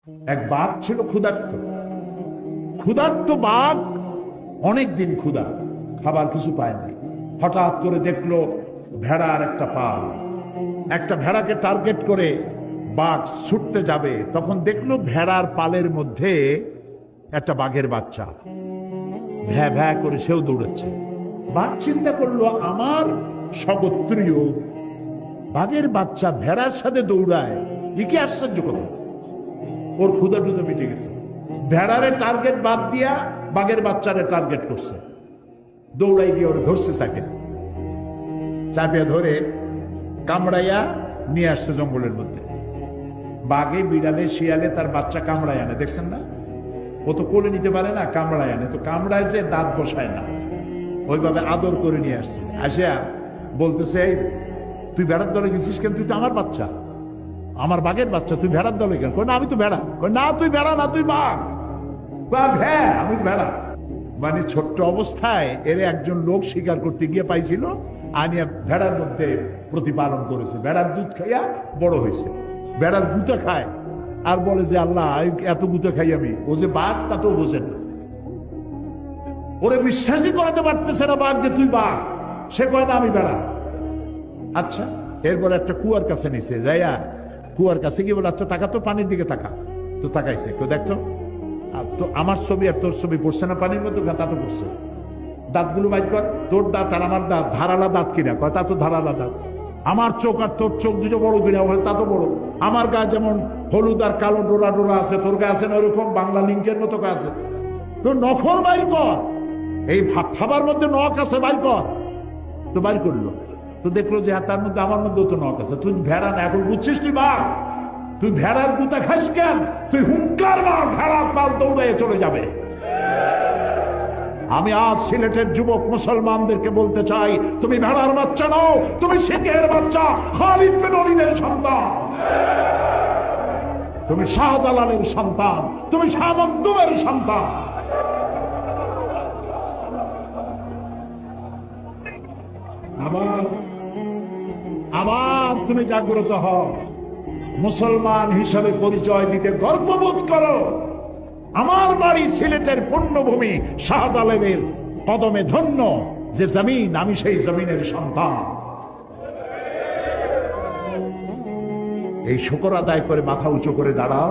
এক বাঘ ছিল ক্ষুধার্ত। ক্ষুধার্ত বাঘ অনেকদিন ক্ষুধা, খাবার কিছু পায় না। হঠাৎ করে দেখলো ভেড়ার একটা পাল, একটা ভেড়াকে টার্গেট করে বাঘ ছুটতে যাবে, তখন দেখলো ভেড়ার পালের মধ্যে একটা বাঘের বাচ্চা ভ্যা ভ্যা করে সেও দৌড়াচ্ছে। বাঘ চিন্তা করলো, আমার স্বগোত্রীয় বাঘের বাচ্চা ভেড়ার সাথে দৌড়ায়, এ কি আশ্চর্য কথা। ওর ক্ষুধা টুধা মিটে গেছে, ভেড়ারে টার্গেট বাদ দিয়া বাঘের বাচ্চারে টার্গেট করছে। দৌড়াই গিয়ে ওর ধরছে, চাপিয়া ধরে কামড়াইয়া নিয়ে আসছে জঙ্গলের মধ্যে। বাঘে বিড়ালে শিয়ালে তার বাচ্চা কামড়ায় আনে, দেখছেন না? ও তো কোলে নিতে পারে না, কামড়ায় আনে। তো কামড়ায় যে দাঁত বসায় না, ওইভাবে আদর করে নিয়ে আসছে। আসিয়া বলতেছে, তুই ভেড়ার দলে গেছিস কেন? তুই তো আমার বাচ্চা, আমার বাঘের বাচ্চা, তুই ভেড়ার দলে কেন? না আমি তো ভেড়া। না তুই ভেড়া না, তুই বাঘ। হ্যাঁ আমি ভেড়া। মানে ছোট্ট অবস্থায় এর একজন লোক শিকার করতে গিয়ে পাইছিল, আনিয়া ভেড়ার মধ্যে প্রতিপালন করেছে। ভেড়ার দুধ খাইয়া বড় হয়েছে। ভেড়ার গুঁতা খায় আর বলে যে আল্লাহ এত গুঁতা খাই আমি। ও যে বাঘ তা তো বোঝে না, ওরে বিশ্বাসই করাতে পারতেছে না বাঘ যে তুই বাঘ। সে কয় না আমি ভেড়া। আচ্ছা, এরপর একটা কুয়ার কাছে নিছে, যাইয়া কুয়ার কাছে গিয়ে বলে, আচ্ছা টাকা তো পানির দিকে তাকা। তো তাকাইছে, কেউ দেখতো তো আমার ছবি আর তোর ছবি পড়ছে না পানির মতো? তা তো পড়ছে। দাঁতগুলো বাইর কর, তোর দাঁত আর আমার দাঁত ধারালা দাঁত কিনা? কয় তা তো ধারালা দাঁত। আমার চোখ আর তোর চোখ দুটো বড় কিনা? তা তো বড়। আমার গা যেমন হলুদ আর কালো ডোরা ডোরা আছে, তোর গা আছে না ওরকম বাংলা লিঙ্কের মতো গা আছে। তোর নখর বাইর কর, এই ভাত খাবার মধ্যে নখ আছে, বাইর কর। তো বাইর করলো, তো দেখলো যে তার মধ্যে আমার মধ্যেও তো নখ আছে। তুই ভেড়া না, এখন বুঝছিস তুই বাঘ? তুই ভেড়ার গুতা খাস কেন? তুই হুঙ্কার মার, ভেড়ার পাল দৌড়ে চলে যাবে। আমি আজ সিলেটের যুবক মুসলমানদেরকে বলতে চাই, তুমি ভেড়ার বাচ্চা নও, তুমি সিংহের বাচ্চা, খালিদ বিন ওলীদের সন্তান, তুমি শাহজালালের সন্তান, তুমি শাহ মখদুমের সন্তান। আবার তুমি জাগ্রত হও, মুসলমান হিসাবে পরিচয় দিতে গর্ববোধ করো। আমার বাড়ি সিলেটের পুণ্যভূমি, শাহজালালের কদমে ধন্য যে জমিন, আমি সেই জমিনের সন্তান। এই শুকর আদায় করে মাথা উঁচু করে দাঁড়াও,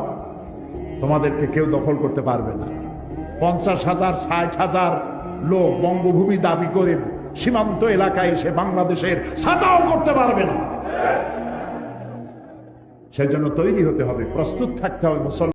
তোমাদেরকে কেউ দখল করতে পারবে না। 50,000 60,000 লোক বঙ্গভূমি দাবি করে সীমান্ত এলাকায় এসে বাংলাদেশের ছাতাও করতে পারবে না। সেই জন্য তৈরি হতে হবে, প্রস্তুত থাকতে হবে মুসলমান।